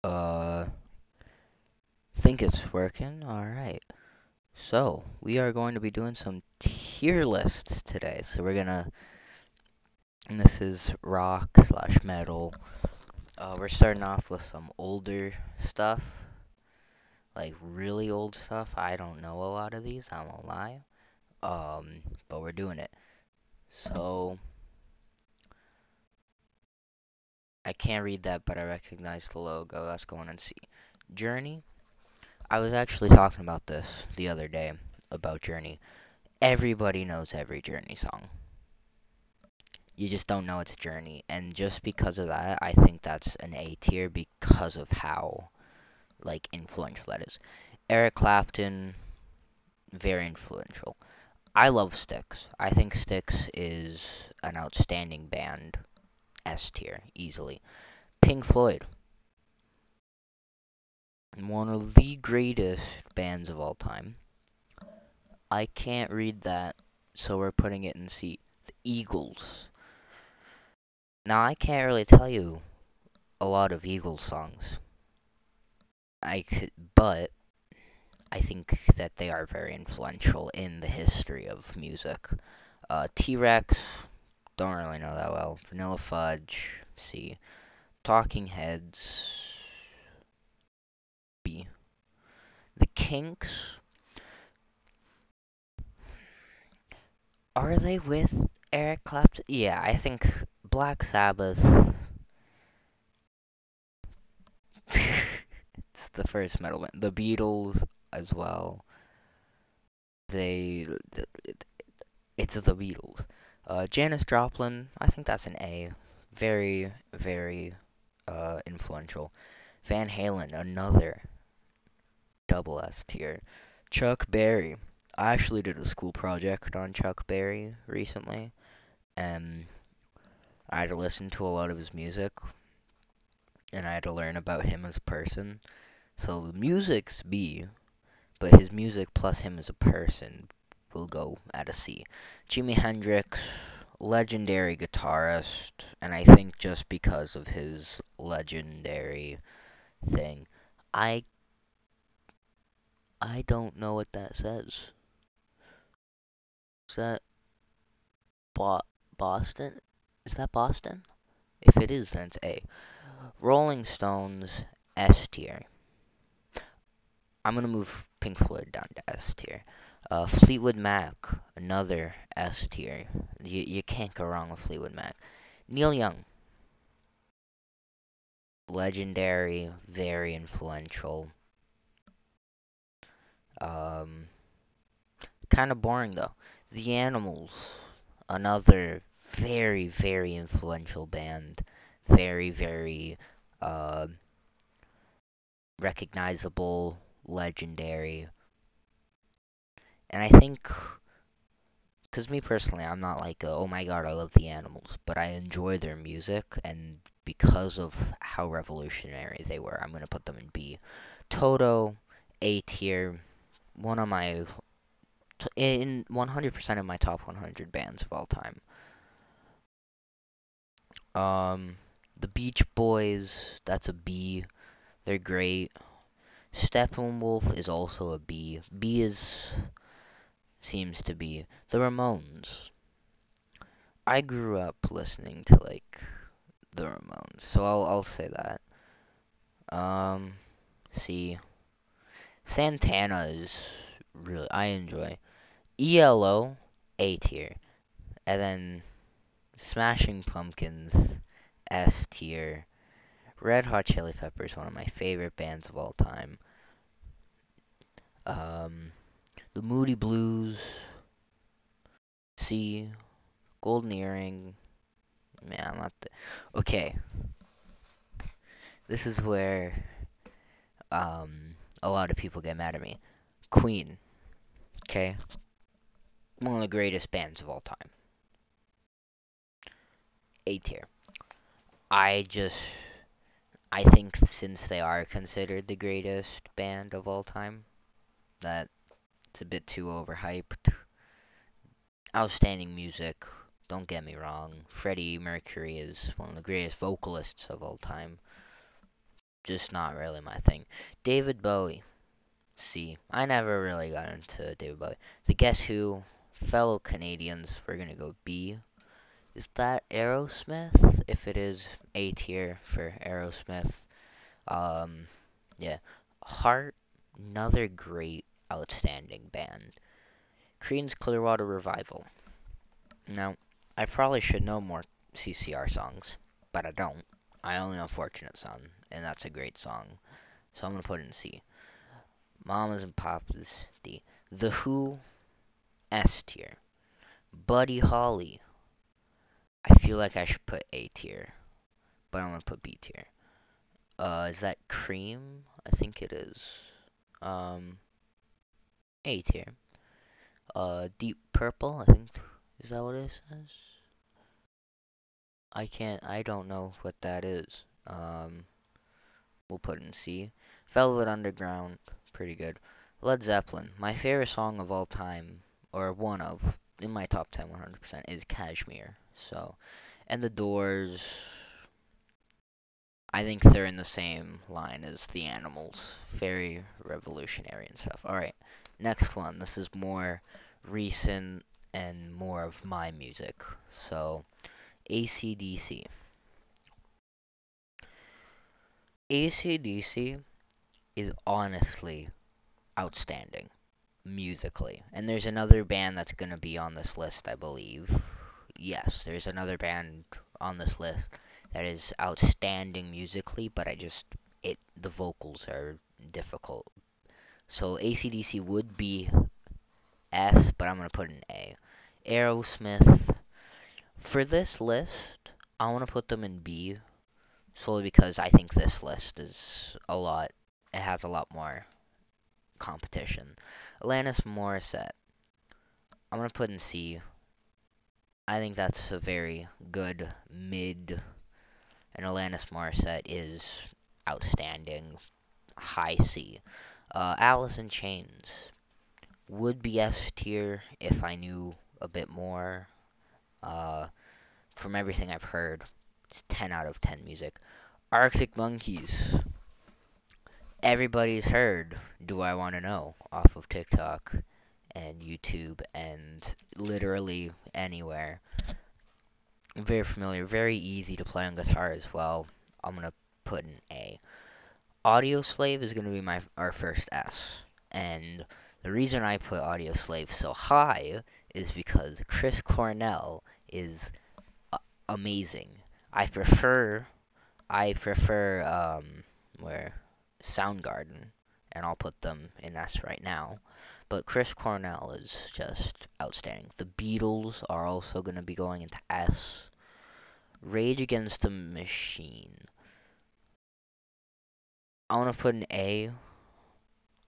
Uh, think it's working. Alright. So, we are going to be doing some tier lists today. And this is rock slash metal. We're starting off with some older stuff, like really old stuff. I don't know a lot of these, I won't lie. But we're doing it. So, I can't read that, but I recognize the logo. Let's go on and see. Journey. I was actually talking about this the other day, about Journey. Everybody knows every Journey song. You just don't know it's Journey, and just because of that, I think that's an A tier because of how like influential that is. Eric Clapton, very influential. I love Styx. I think Styx is an outstanding band. S tier, easily. Pink Floyd, one of the greatest bands of all time. I can't read that, so we're putting it in C. The Eagles. Now, I can't really tell you a lot of Eagles songs. But I think that they are very influential in the history of music. T-Rex, don't really know that well. Vanilla Fudge, C. Talking Heads, B. The Kinks, are they with Eric Clapton? Yeah, I think Black Sabbath. It's the first metal band. The Beatles as well. They, it's the Beatles. Janis Joplin, I think that's an A. Very, very influential. Van Halen, another double S tier. Chuck Berry. I actually did a school project on Chuck Berry recently, and I had to listen to a lot of his music, and I had to learn about him as a person. So the music's B, but his music plus him as a person will go at a C. Jimi Hendrix, legendary guitarist, and I think just because of his legendary thing, I I don't know what that says. Is that Bo- Boston? Is that Boston? If it is, then it's A. Rolling Stones, S tier. I'm gonna move Pink Floyd down to S tier. Fleetwood Mac, another S tier. You can't go wrong with Fleetwood Mac. Neil Young, legendary, very influential. Um, kind of boring though. The Animals, another very, very influential band. Very, very uh, recognizable, legendary. And I think, because me personally, I'm not like, oh my god, I love the Animals, but I enjoy their music, and because of how revolutionary they were, I'm going to put them in B. Toto, A tier, one of my, in 100% of my top 100 bands of all time. The Beach Boys, that's a B. They're great. Steppenwolf is also a B. B is seems to be the Ramones. I grew up listening to like the Ramones, so I'll say that. Um, see, Santana is really I enjoy. ELO A tier, and then Smashing Pumpkins S tier. Red Hot Chili Peppers, one of my favorite bands of all time. Um, the Moody Blues C. Golden Earring. Man, I'm not. Okay, this is where a lot of people get mad at me. Queen. Okay, one of the greatest bands of all time. A tier. I just I think since they are considered the greatest band of all time, that it's a bit too overhyped. Outstanding music. Don't get me wrong. Freddie Mercury is one of the greatest vocalists of all time. just not really my thing. David Bowie, C. I never really got into David Bowie. The Guess Who, fellow Canadians, we're gonna go B. Is that Aerosmith? If it is, A tier for Aerosmith. Um, yeah. Heart, another great, outstanding band. Creedence Clearwater Revival. Now, I probably should know more CCR songs, but I don't. I only know Fortunate Son, and that's a great song. So I'm gonna put it in C. Mamas and Papas, D. The Who, S tier. Buddy Holly, I feel like I should put A tier, but I'm gonna put B tier. Is that Cream? I think it is. Um, A tier. Deep Purple, I think. Is that what it says? I don't know what that is. We'll put it in C. Velvet Underground, pretty good. Led Zeppelin, my favorite song of all time, or one of, in my top 10 100%, is Kashmir. So, and The Doors, I think they're in the same line as The Animals. Very revolutionary and stuff. Alright, next one. This is more recent and more of my music. So, AC/DC. AC/DC is honestly outstanding musically. And there's another band that's going to be on this list, I believe. Yes, there's another band on this list that is outstanding musically, but the vocals are difficult. So AC/DC would be S, but I'm going to put an A. Aerosmith, for this list, I want to put them in B, solely because I think this list is it has a lot more competition. Alanis Morissette, I'm going to put in C. I think that's a very good mid, and Alanis Morissette is outstanding, high C. Alice in Chains would be S tier if I knew a bit more. Uh, from everything I've heard, it's 10 out of 10 music. Arctic Monkeys, everybody's heard Do I Want to Know off of TikTok and YouTube and literally anywhere. Very familiar, very easy to play on guitar as well. I'm gonna put an A. Audio Slave is gonna be our first S, and the reason I put Audio Slave so high is because Chris Cornell is amazing. I prefer where Soundgarden, and I'll put them in S right now. But Chris Cornell is just outstanding. The Beatles are also going to be going into S. Rage Against the Machine, I want to put an A.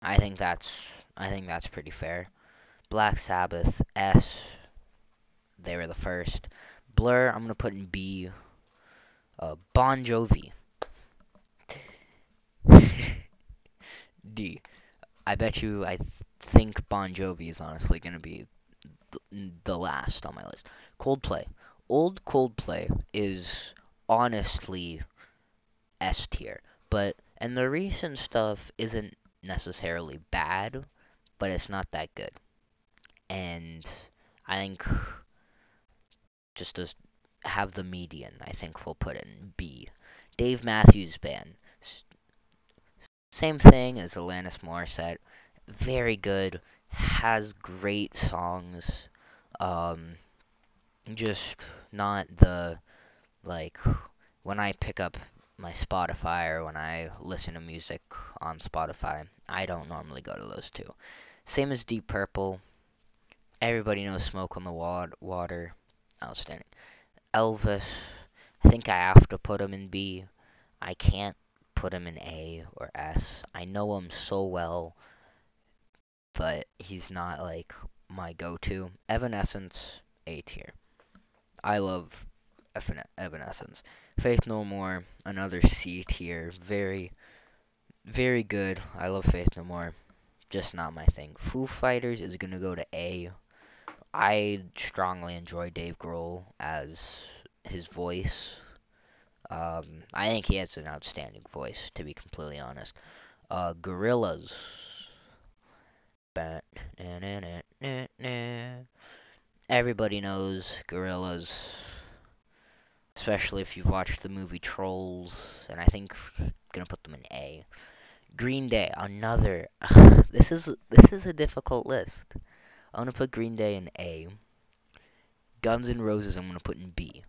I think that's pretty fair. Black Sabbath, S. They were the first. Blur, I'm gonna put in B. Bon Jovi, D. I think Bon Jovi is honestly gonna be the last on my list. Coldplay, old Coldplay is honestly S tier, and the recent stuff isn't necessarily bad, but it's not that good. And I think just to have the median, I think we'll put it in B. Dave Matthews Band, same thing as Alanis Morissette, very good, has great songs, um, just not the, like, when I pick up my Spotify or when I listen to music on Spotify, I don't normally go to those two. Same as Deep Purple, everybody knows Smoke on the Water, outstanding. Elvis, I think I have to put him in B. I can't put him in A or S. I know him so well, but he's not like my go-to. Evanescence, A tier. I love Evanescence. Faith No More, another C tier. Very, very good. I love Faith No More. Just not my thing. Foo Fighters is gonna go to A. I strongly enjoy Dave Grohl as his voice. I think he has an outstanding voice, to be completely honest. Gorillaz. Everybody knows Gorillaz, especially if you've watched the movie Trolls, and I think I'm gonna put them in A. Green Day, another. This is a difficult list. I'm gonna put Green Day in A. Guns N' Roses, I'm gonna put in B.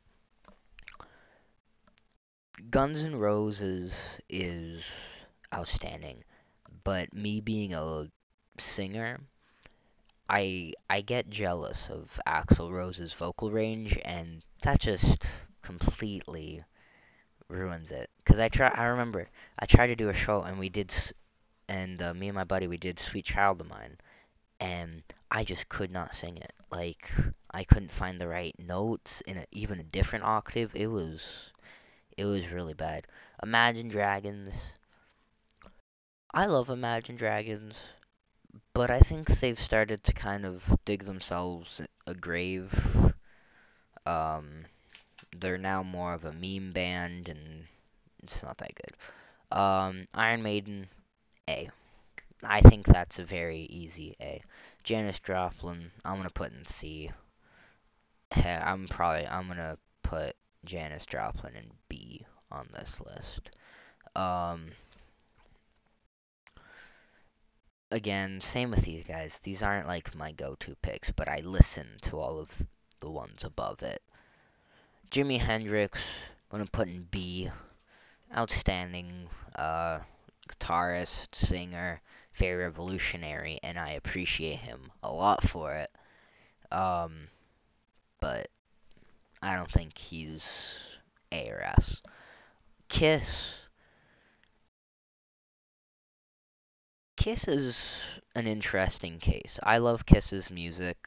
Guns N' Roses is outstanding, but me being a singer, I get jealous of Axl Rose's vocal range, and that just completely ruins it. Cause I remember I tried to do a show, and me and my buddy we did "Sweet Child of Mine," and I just could not sing it. Like I couldn't find the right notes in even a different octave. It was really bad. Imagine Dragons. I love Imagine Dragons, but I think they've started to kind of dig themselves a grave. Um, they're now more of a meme band, and it's not that good. Iron Maiden, A. I think that's a very easy A. Janis Joplin, I'm gonna put in C. I'm gonna put Janis Joplin in B on this list. Um, Again, same with these guys. These aren't like my go-to picks, but I listen to all of the ones above it. Jimi Hendrix, I'm gonna put in B. Outstanding guitarist, singer, very revolutionary, and I appreciate him a lot for it. Um, but I don't think he's A or S. Kiss. Kiss is an interesting case. I love Kiss's music.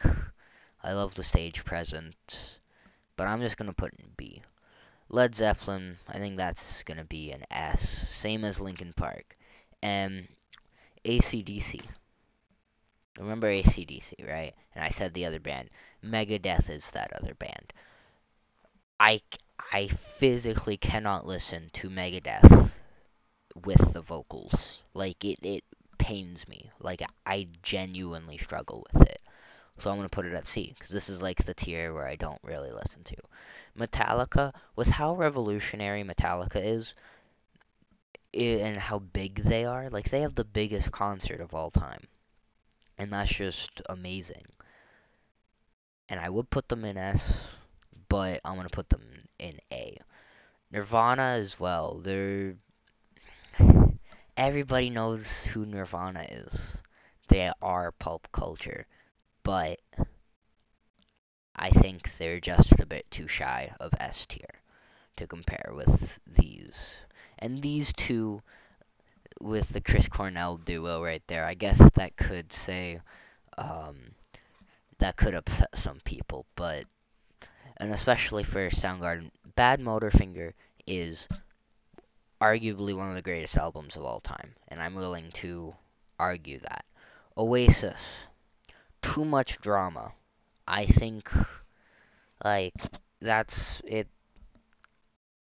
I love the stage presence, but I'm just gonna put it in B. Led Zeppelin, I think that's gonna be an S, same as Linkin Park. And AC/DC. Remember AC/DC, right? And I said the other band. Megadeth is that other band. I, I physically cannot listen to Megadeth with the vocals. Like, it pains me. Like, I genuinely struggle with it. So I'm going to put it at C, because this is like the tier where I don't really listen to. Metallica, with how revolutionary Metallica is, and how big they are, like, they have the biggest concert of all time. And that's just amazing. And I would put them in S, but I'm going to put them in A. Nirvana as well. Everybody knows who Nirvana is. They are pulp culture, but I think they're just a bit too shy of S tier to compare with these. And these two, with the Chris Cornell duo right there, I guess that could say, um, that could upset some people, but, and especially for Soundgarden, Badmotorfinger is arguably one of the greatest albums of all time, and I'm willing to argue that. Oasis, too much drama. I think, like, that's it.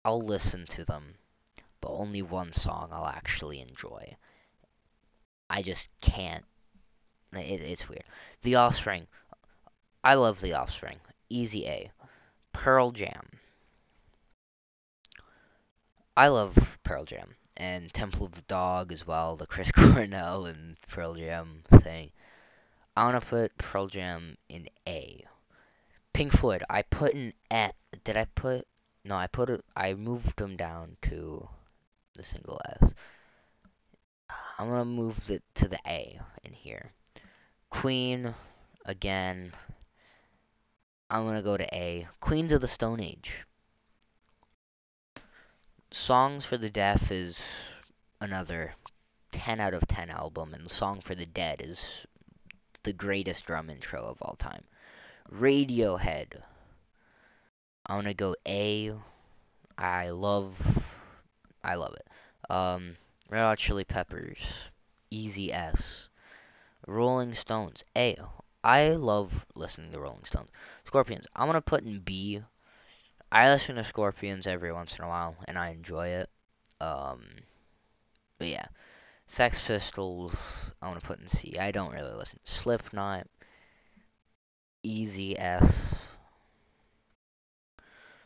I'll listen to them, but only one song I'll actually enjoy. I just can't. It's weird. The Offspring. I love The Offspring. Easy A. Pearl Jam. I love Pearl Jam. And Temple of the Dog as well, the Chris Cornell and Pearl Jam thing. I want to put Pearl Jam in A. Pink Floyd, I put in F. Did I put? No, I moved them down to the single S. I'm gonna move it to the A in here. Queen, again, I'm gonna go to A. Queens of the Stone Age. Songs for the Deaf is another 10 out of 10 album, and Song for the Dead is the greatest drum intro of all time. Radiohead, I'm gonna go A. I love I love it. Red Hot Chili Peppers, easy S. Rolling Stones, A. I love listening to Rolling Stones. Scorpions, I'm gonna put in B. I listen to Scorpions every once in a while, and I enjoy it. Um, but yeah, Sex Pistols, I want to put in C. I don't really listen. Slipknot, Easy F.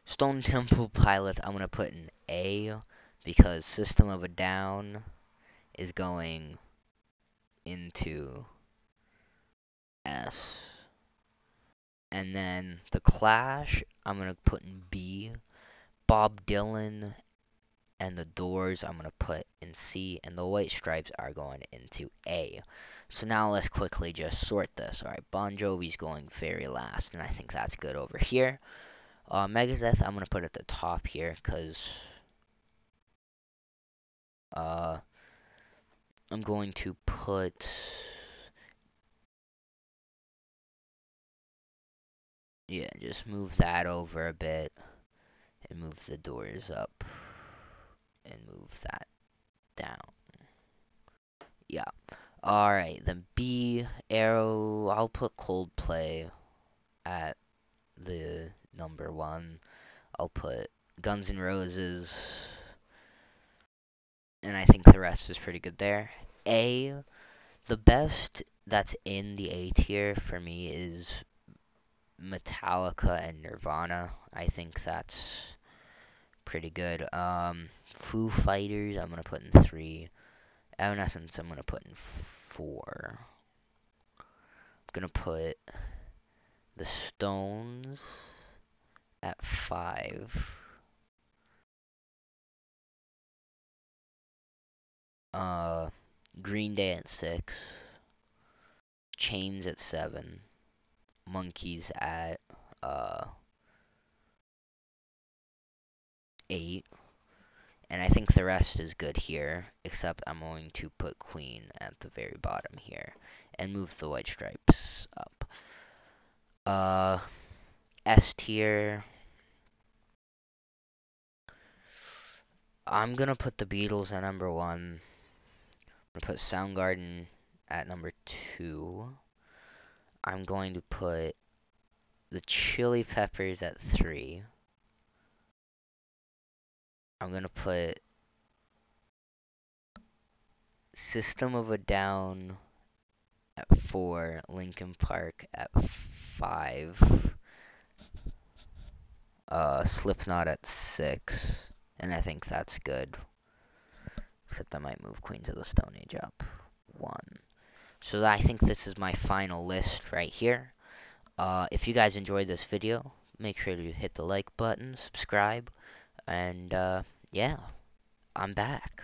Stone Temple Pilots, I'm going to put in A because System of a Down is going into S. And then The Clash, I'm going to put in B. Bob Dylan and The Doors, I'm going to put in C. And The White Stripes are going into A. So now let's quickly just sort this. Alright, Bon Jovi's going very last, and I think that's good over here. Megadeth, I'm going to put at the top here, because I'm going to put... Yeah, just move that over a bit, and move the Doors up, and move that down. Yeah. Alright, then B, Arrow, I'll put Coldplay at the number 1. I'll put Guns N' Roses, and I think the rest is pretty good there. A, the best that's in the A tier for me is Metallica and Nirvana. I think that's pretty good. Foo Fighters, I'm gonna put in 3. Evanescence, I'm gonna put in 4. I'm gonna put the Stones at 5. Uh, Green Day at 6. Chains at 7. Monkeys at 8. And I think the rest is good here, except I'm going to put Queen at the very bottom here and move the White Stripes up. S tier, I'm gonna put the Beatles at number 1. I'm gonna put Soundgarden at number 2. I'm going to put the Chili Peppers at 3. I'm gonna put System of a Down at 4. Linkin Park at 5. Slipknot at 6. And I think that's good. Except I might move Queens of the Stone Age up 1. So I think this is my final list right here. If you guys enjoyed this video, make sure to hit the like button, subscribe, and yeah, I'm back.